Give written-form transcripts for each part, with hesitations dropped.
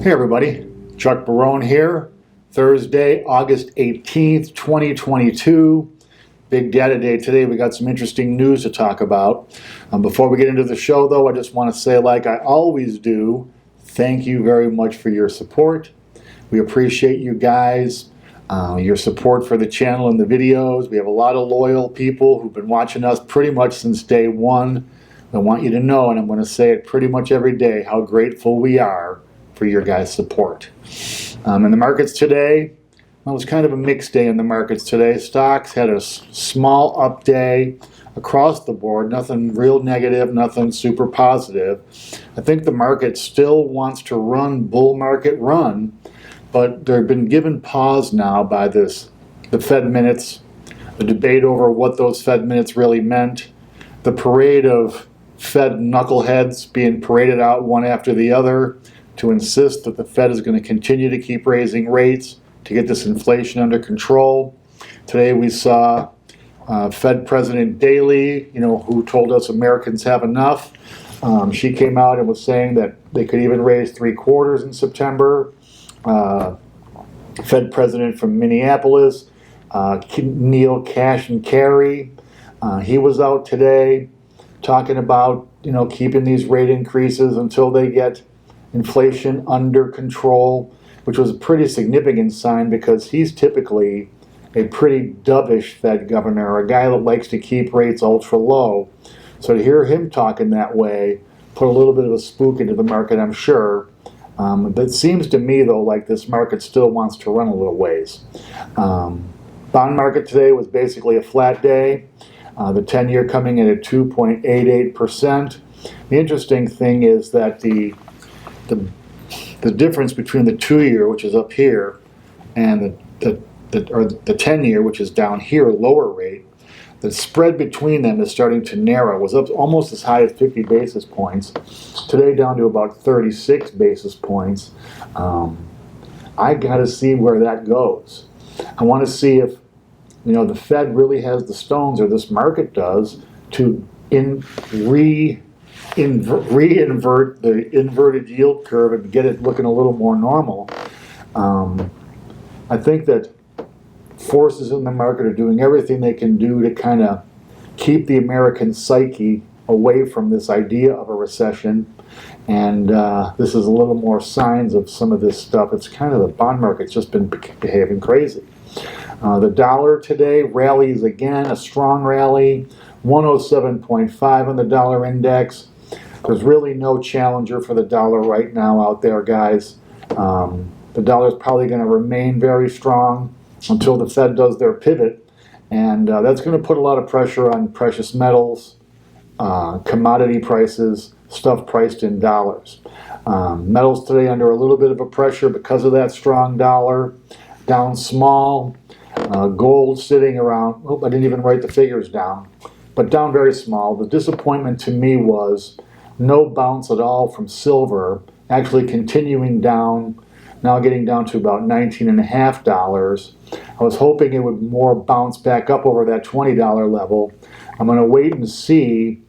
Hey everybody, Chuck Barone here. Thursday, August 18th, 2022. Big data day today. We got some interesting news to talk about. Before we get into the show though, I just want to say, like I always do, thank you very much for your support. We appreciate you guys, your support for the channel and the videos. We have a lot of loyal people who've been watching us pretty much since day one. I want you to know, and I'm going to say it pretty much every day, how grateful we are for your guys' support. In the markets today, well, it was kind of a mixed day in the markets today. Stocks had a small up day across the board, nothing real negative, nothing super positive. I think the market still wants to run bull market run, but they've been given pause now by the Fed minutes, the debate over what those Fed minutes really meant, the parade of Fed knuckleheads being paraded out one after the other to insist that the Fed is going to continue to keep raising rates to get this inflation under control. Today we saw Fed President Daly, who told us Americans have enough. She came out and was saying that they could even raise 3/4 in September. Fed President from Minneapolis, Neil Cash and Carey, he was out today talking about keeping these rate increases until they get inflation under control, which was a pretty significant sign because he's typically a pretty dovish Fed governor, a guy that likes to keep rates ultra low. So to hear him talking that way put a little bit of a spook into the market, I'm sure. But it seems to me, though, like this market still wants to run a little ways. Bond market today was basically a flat day. The 10-year coming in at 2.88%. The interesting thing is that the difference between the 2-year, which is up here, and the 10-year, which is down here, lower rate, the spread between them is starting to narrow. It was up almost as high as 50 basis points. Today down to about 36 basis points. I got to see where that goes. I want to see if the Fed really has the stones, or this market does, to reinvert the inverted yield curve and get it looking a little more normal. I think that forces in the market are doing everything they can do to kind of keep the American psyche away from this idea of a recession. And this is a little more signs of some of this stuff. It's kind of the bond market's just been behaving crazy. The dollar today rallies again, a strong rally, 107.5 on the dollar index. There's really no challenger for the dollar right now out there, guys. The dollar is probably going to remain very strong until the Fed does their pivot, and that's going to put a lot of pressure on precious metals, commodity prices, stuff priced in dollars. Metals today under a little bit of a pressure because of that strong dollar, down small. Gold sitting around, I didn't even write the figures down, but down very small. The disappointment to me was no bounce at all from silver, actually continuing down, now getting down to about $19.50. I was hoping it would more bounce back up over that $20 level. I'm going to wait and see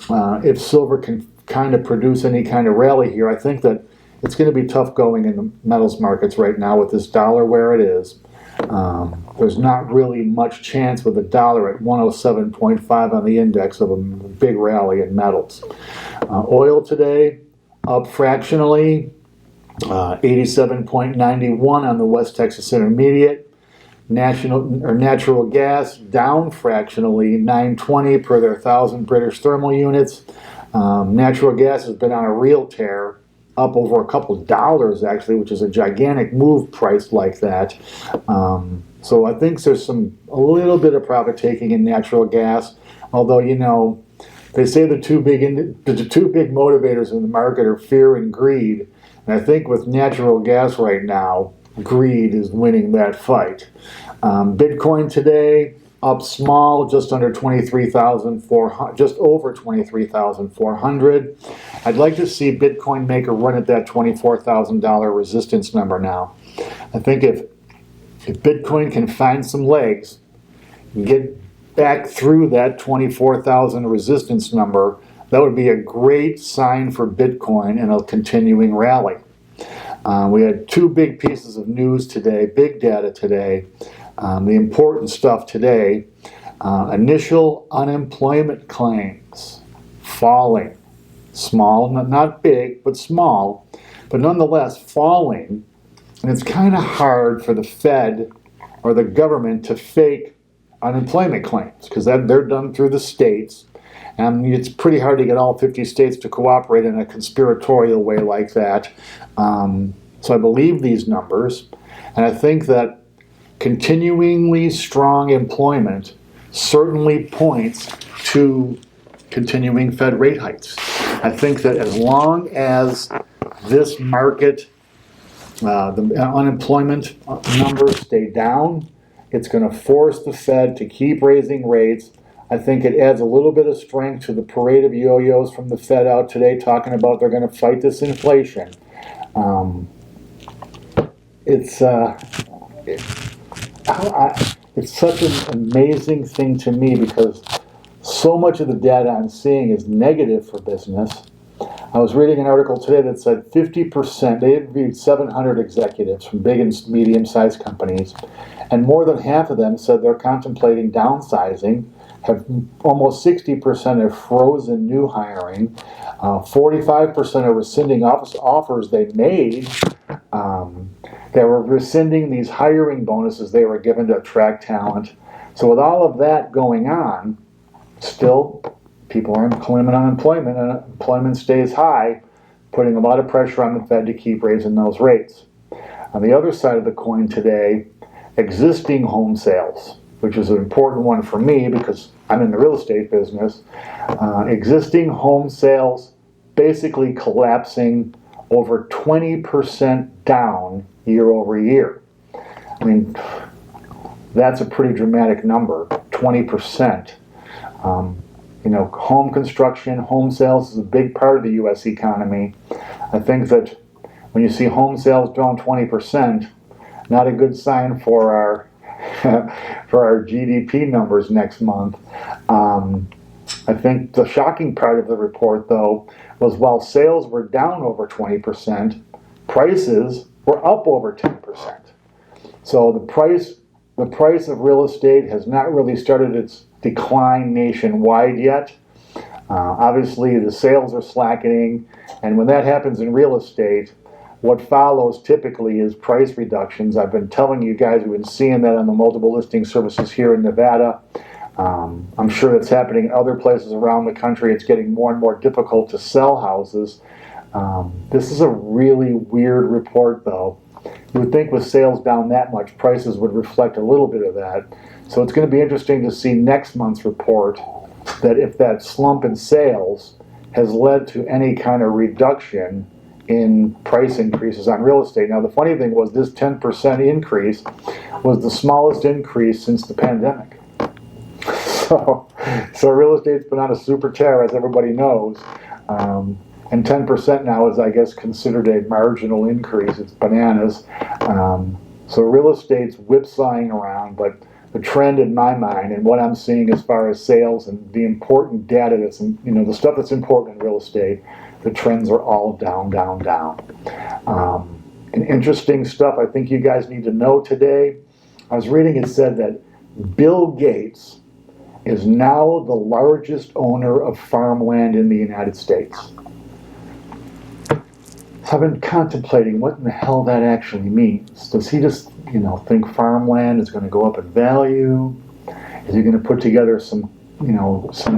if silver can kind of produce any kind of rally here. I think that it's going to be tough going in the metals markets right now with this dollar where it is. There's not really much chance with the dollar at 107.5 on the index of a big rally in metals. Oil today up fractionally, 87.91 on the West Texas Intermediate. Natural gas down fractionally, 920 per their 1,000 British thermal units. Natural gas has been on a real tear, up over a couple of dollars actually, which is a gigantic move priced like that. So I think there's a little bit of profit taking in natural gas, although they say the two big motivators in the market are fear and greed, and I think with natural gas right now, greed is winning that fight. Bitcoin today up small, just under 23,400, just over 23,400. I'd like to see Bitcoin make a run at that $24,000 resistance number now. I think if Bitcoin can find some legs, get back through that 24,000 resistance number, that would be a great sign for Bitcoin and a continuing rally. We had two big pieces of news today, big data today. The important stuff today, initial unemployment claims falling. Small, not big, but small, but nonetheless falling. And it's kind of hard for the Fed or the government to fake unemployment claims because they're done through the states. And it's pretty hard to get all 50 states to cooperate in a conspiratorial way like that. So I believe these numbers. And I think that continuingly strong employment certainly points to continuing Fed rate hikes. I think that as long as this market, the unemployment numbers stay down, it's going to force the Fed to keep raising rates. I think it adds a little bit of strength to the parade of yo-yos from the Fed out today talking about they're going to fight this inflation. It's such an amazing thing to me because so much of the data I'm seeing is negative for business. I was reading an article today that said 50%, they interviewed 700 executives from big and medium-sized companies, and more than half of them said they're contemplating downsizing. Have almost 60% have frozen new hiring. 45% are rescinding offers they made. They were rescinding these hiring bonuses they were given to attract talent. So with all of that going on, still people are claiming unemployment, and employment stays high, putting a lot of pressure on the Fed to keep raising those rates. On the other side of the coin today, existing home sales, which is an important one for me because I'm in the real estate business. Existing home sales basically collapsing over 20% down year over year. I mean, that's a pretty dramatic number, 20%. Home construction, home sales is a big part of the U.S. economy. I think that when you see home sales down 20%, not a good sign for our for our GDP numbers next month. I think the shocking part of the report, though, was while sales were down over 20%, prices were up over 10%. So the price of real estate has not really started its decline nationwide yet. Obviously, the sales are slackening, and when that happens in real estate, what follows typically is price reductions. I've been telling you guys, we've been seeing that on the multiple listing services here in Nevada. I'm sure it's happening in other places around the country. It's getting more and more difficult to sell houses. This is a really weird report, though. You would think with sales down that much, prices would reflect a little bit of that. So it's going to be interesting to see next month's report that if that slump in sales has led to any kind of reduction in price increases on real estate. Now, the funny thing was this 10% increase was the smallest increase since the pandemic. So real estate's been on a super tear, as everybody knows. And 10% now is, I guess, considered a marginal increase. It's bananas. So real estate's whipsawing around, but the trend in my mind and what I'm seeing as far as sales and the important data that's, the stuff that's important in real estate, the trends are all down, down, down. And interesting stuff I think you guys need to know today. I was reading it said that Bill Gates is now the largest owner of farmland in the United States. So I've been contemplating what in the hell that actually means. Does he just, think farmland is going to go up in value? Is he going to put together some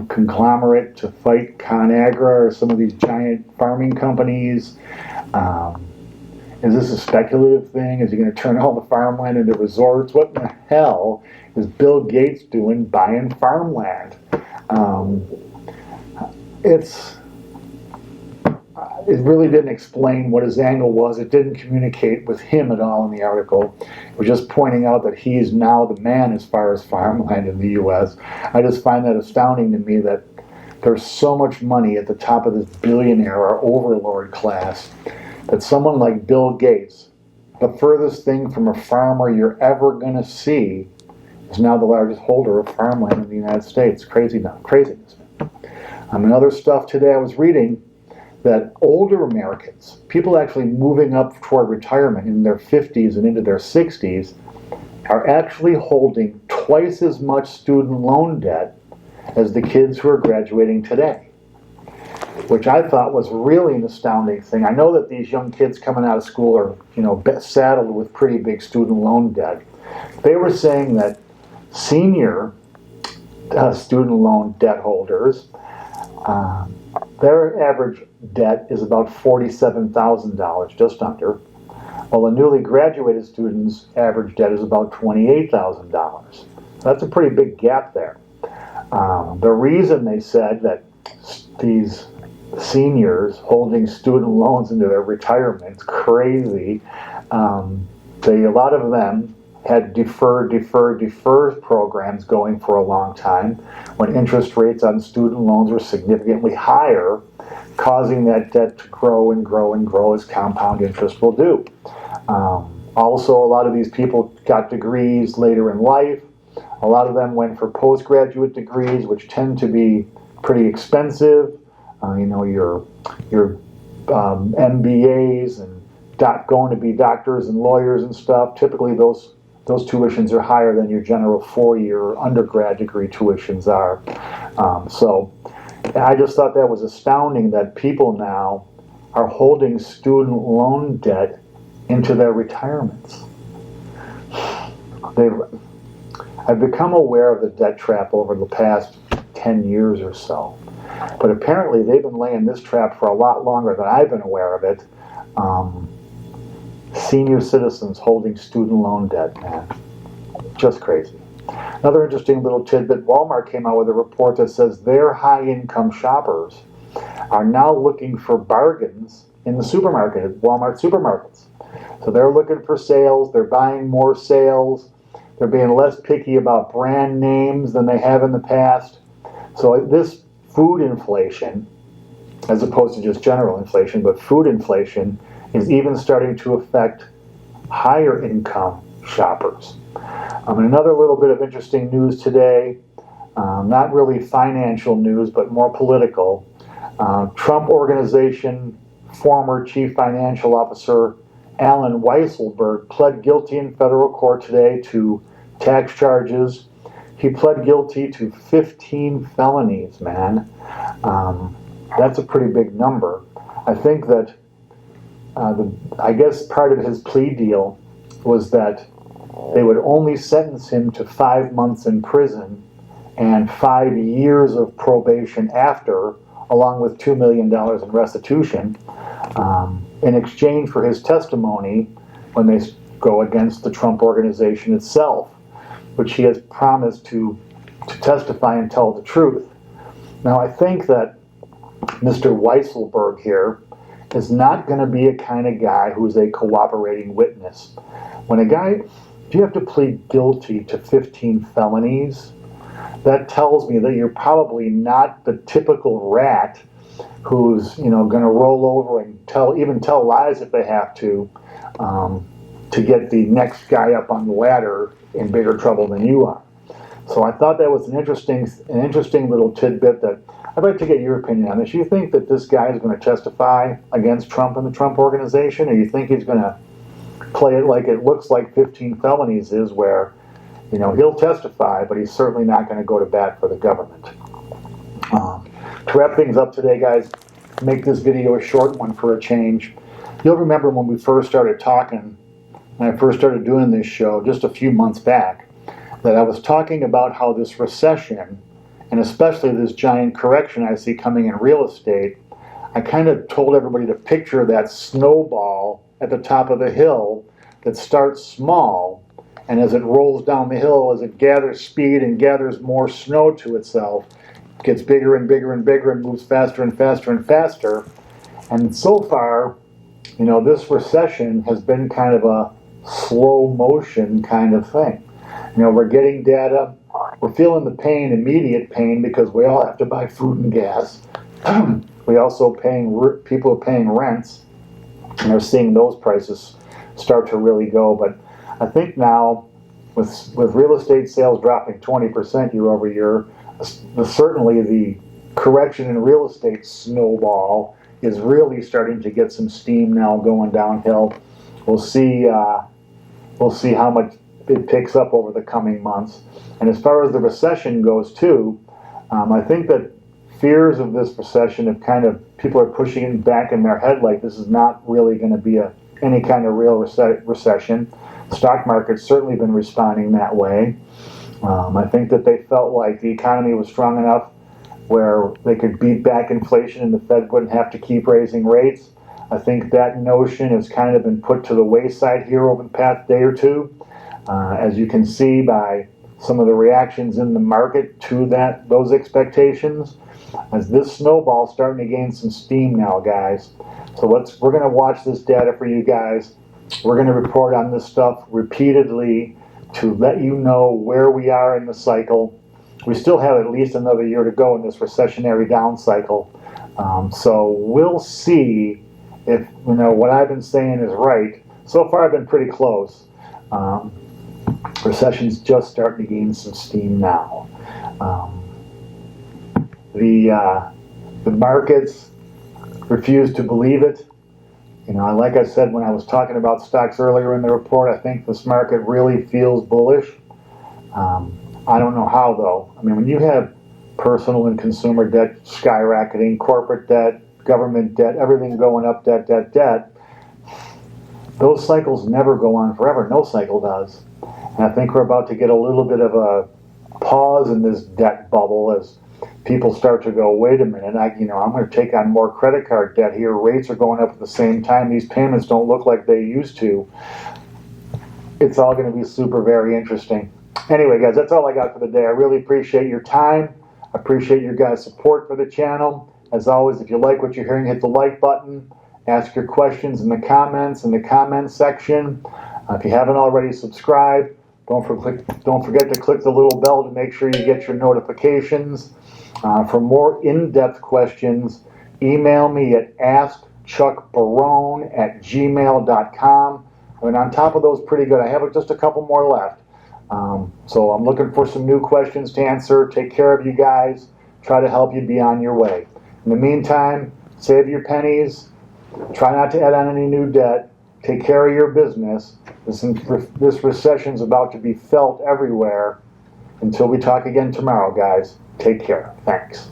conglomerate to fight ConAgra or some of these giant farming companies? Is this a speculative thing? Is he going to turn all the farmland into resorts? What in the hell is Bill Gates doing buying farmland? It really didn't explain what his angle was. It didn't communicate with him at all in the article. It was just pointing out that he is now the man as far as farmland in the U.S. I just find that astounding to me that there's so much money at the top of this billionaire or overlord class that someone like Bill Gates, the furthest thing from a farmer you're ever going to see, is now the largest holder of farmland in the United States. Craziness. And other stuff today I was reading that older Americans, people actually moving up toward retirement in their 50s and into their 60s, are actually holding twice as much student loan debt as the kids who are graduating today, which I thought was really an astounding thing. I know that these young kids coming out of school are, saddled with pretty big student loan debt. They were saying that senior student loan debt holders, their average debt is about $47,000, just under, while the newly graduated students' average debt is about $28,000. That's a pretty big gap there. The reason they said that these seniors holding student loans into their retirement is crazy. A lot of them had defer programs going for a long time when interest rates on student loans were significantly higher, causing that debt to grow and grow and grow as compound interest will do. Also, a lot of these people got degrees later in life. A lot of them went for postgraduate degrees, which tend to be pretty expensive. Your MBAs and going to be doctors and lawyers and stuff. Typically, those tuitions are higher than your general four-year undergrad degree tuitions are. So I just thought that was astounding that people now are holding student loan debt into their retirements. I've become aware of the debt trap over the past 10 years or so. But apparently they've been laying this trap for a lot longer than I've been aware of it. Senior citizens holding student loan debt, man. Just crazy. Another interesting little tidbit, Walmart came out with a report that says their high-income shoppers are now looking for bargains in the supermarket, at Walmart supermarkets. So they're looking for sales, they're buying more sales, they're being less picky about brand names than they have in the past. So this food inflation, as opposed to just general inflation, but food inflation is even starting to affect higher income shoppers. And another little bit of interesting news today, not really financial news, but more political. Trump Organization former Chief Financial Officer Alan Weisselberg pled guilty in federal court today to tax charges. He pled guilty to 15 felonies, man. That's a pretty big number. I think that I guess part of his plea deal was that they would only sentence him to 5 months in prison and 5 years of probation after, along with $2 million in restitution, in exchange for his testimony when they go against the Trump Organization itself, which he has promised to testify and tell the truth. Now, I think that Mr. Weisselberg here is not going to be a kind of guy who's a cooperating witness. When if you have to plead guilty to 15 felonies, that tells me that you're probably not the typical rat who's going to roll over and even tell lies if they have to get the next guy up on the ladder in bigger trouble than you are. So I thought that was an interesting little tidbit that I'd like to get your opinion on this. You think that this guy is going to testify against Trump and the Trump Organization, or you think he's going to play it like it looks like 15 felonies is, where he'll testify, but he's certainly not going to go to bat for the government? To wrap things up today, guys, make this video a short one for a change. You'll remember when we first started talking, and I first started doing this show just a few months back, that I was talking about how this recession, and especially this giant correction I see coming in real estate, I kind of told everybody to picture that snowball at the top of the hill that starts small, and as it rolls down the hill, as it gathers speed and gathers more snow to itself, gets bigger and bigger and bigger and moves faster and faster and faster. And so far, this recession has been kind of a slow motion kind of thing. We're getting data, we're feeling the pain, immediate pain, because we all have to buy food and gas. We also people are paying rents, and are seeing those prices start to really go. But I think now, with real estate sales dropping 20% year over year, certainly the correction in real estate snowball is really starting to get some steam now going downhill. We'll see how much it picks up over the coming months. And as far as the recession goes too, I think that fears of this recession have people are pushing it back in their head like this is not really going to be any kind of real recession. The stock market's certainly been responding that way. I think that they felt like the economy was strong enough where they could beat back inflation and the Fed wouldn't have to keep raising rates. I think that notion has kind of been put to the wayside here over the past day or two. As you can see by some of the reactions in the market to those expectations, as this snowball's starting to gain some steam now, guys. So we're going to watch this data for you guys. We're going to report on this stuff repeatedly to let you know where we are in the cycle. We still have at least another year to go in this recessionary down cycle. So we'll see if what I've been saying is right. So far I've been pretty close. Recession's just starting to gain some steam now. The markets refuse to believe it. Like I said when I was talking about stocks earlier in the report, I think this market really feels bullish. I don't know how though. I mean, when you have personal and consumer debt skyrocketing, corporate debt, government debt, everything's going up, debt, those cycles never go on forever. No cycle does. And I think we're about to get a little bit of a pause in this debt bubble as people start to go, wait a minute, I'm going to take on more credit card debt here. Rates are going up at the same time. These payments don't look like they used to. It's all going to be super very interesting. Anyway, guys, that's all I got for the day. I really appreciate your time. I appreciate your guys' support for the channel. As always, if you like what you're hearing, hit the like button. Ask your questions in the comment section. If you haven't already subscribed, don't forget to click the little bell to make sure you get your notifications. For more in-depth questions, email me at askchuckbarone@gmail.com. I mean, on top of those, pretty good. I have just a couple more left. So I'm looking for some new questions to answer. Take care of you guys. Try to help you be on your way. In the meantime, save your pennies. Try not to add on any new debt. Take care of your business. This recession's about to be felt everywhere. Until we talk again tomorrow, guys. Take care. Thanks.